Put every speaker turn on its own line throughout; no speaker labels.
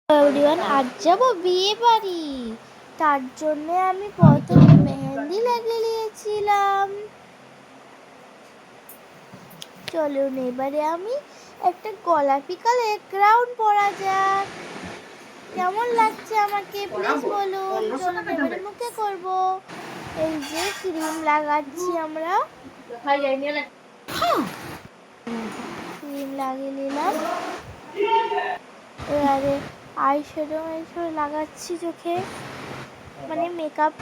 Everyone, আজ যাবো বিয়ে বাড়ি। তার জন্য আমি প্রথমে মেহেন্দি লাগিয়ে নিয়েছিলাম। চলুন এবারে আমি একটা গোলাপি কালারের ক্রাউন পরা যাক। কেমন লাগছে আমাকে প্লিজ বলুন। চলুন এবারে মুখে করব। এই যে ক্রিম লাগাচ্ছি আমরা, ক্রিম লাগিয়ে নিলাম। এবারে আইশ্যাডো লাগাচ্ছি চোখে, মানে মেকআপ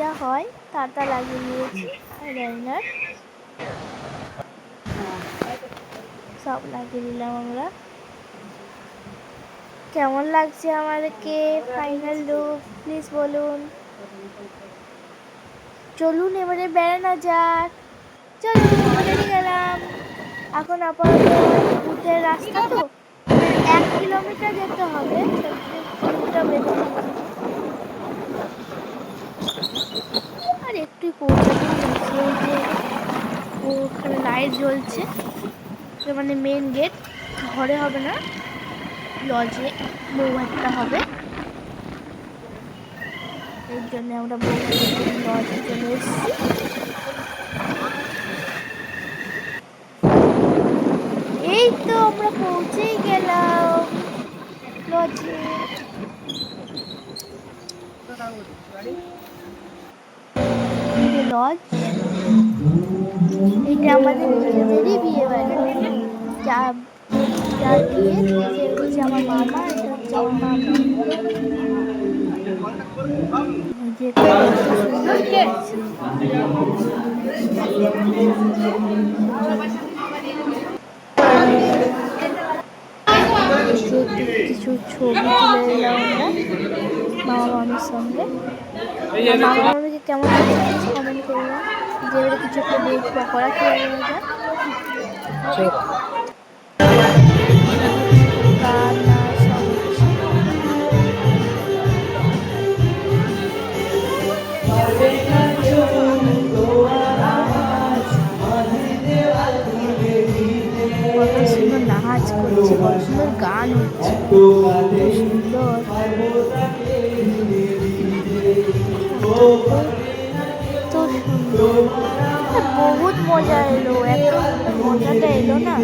যা হয় তা লাগিয়ে নিয়েছি। আইলাইনার সব লাগিয়ে দিলাম আমরা। কেমন লাগছে আমাদেরকে ফাইনাল লুক প্লিজ বলুন। চলুন এবারে বেড়ানো যাক। চলুন বেরিয়ে গেলাম। এখন আপাতত উঠে রাস্তা তো 1 কিলোমিটার যেতে হবে, কিলোমিটার বেঁধে নিয়েছি আর একটু পৌঁছাতে যাচ্ছি। ওই যে ওখানে লাইট জ্বলছে, মানে মেন গেট। ঘরে হবে না, লজে বৌভাতটা হবে, এর জন্য আমরা বৌভাতের লজে চলে এসেছি। এই তো আমরা পৌঁছেই গেলাম লজে। লজ, এটা আমাদের নিজেদেরই বিয়ে বাড়ি। যা বিয়ে সে হচ্ছে আমার মামা, এটা হচ্ছে আমার মামা। কিছু ছবি তুলে নিলাম আমরা মামা মামির সঙ্গে। মামা মামিকে কেমন লাগছে কমেন্ট করলাম। যে এবারে কিছু একটা বেশ পকোড়া খেয়ে নেওয়া যাক। গান নাচ সব হচ্ছে। কত সুন্দর নাচ করছে, কত সুন্দর গান হচ্ছে, সুন্দর। তো সুন্দর, বহুত মজা এলো, এত মজাটা এলো না।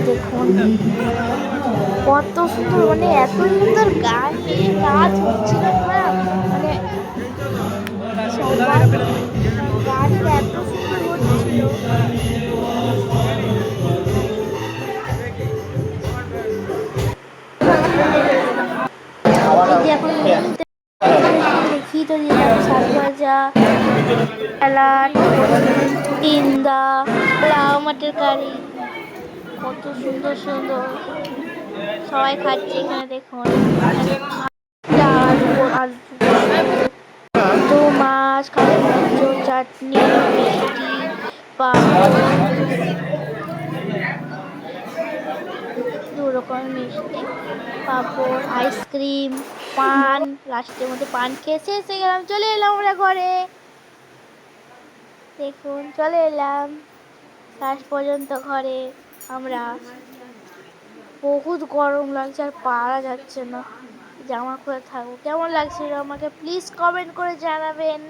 দেখুন কত সুন্দর, মানে এত সুন্দর গান নিয়ে নাচ হচ্ছিল না, মানে সবার গানটা এত সুন্দর হচ্ছিল। এখন দেখি তো দিলাম শাক ভাজা, স্যালাড, ইন্দা, লাউ মাটের কারি, কত সুন্দর সুন্দর সবাই খাচ্ছে এখানে। দেখুন ডাল, আলু, মাছ, কালো মাছ, চাটনি, মিষ্টি, দু রকমের মিষ্টি, পাঁপড়, আইসক্রিম, পান। লাস্টের মধ্যে পান খেয়ে এসে গেলাম, চলে এলাম আমরা ঘরে। দেখুন চলে এলাম লাস্ট পর্যন্ত ঘরে আমরা। বহুত গরম লাগছে, আর পারা যাচ্ছে না, জামা পরে থাকবো। কেমন লাগছিল আমাকে প্লিজ কমেন্ট করে জানাবেন।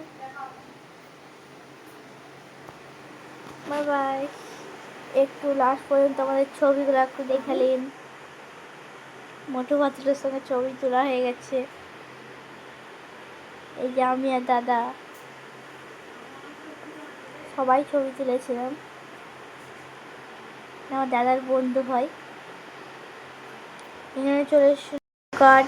Bye bye. একটু লাস্ট পর্যন্ত আমাদের ছবিগুলো একটু দেখালেন। মোটু পাত্রের সঙ্গে ছবি তোলা হয়ে গেছে। এই যে আমি আর দাদা সবাই ছবি তুলেছিলাম। আমার দাদার বন্ধু হয়। এখানে চলে এসে কার্ড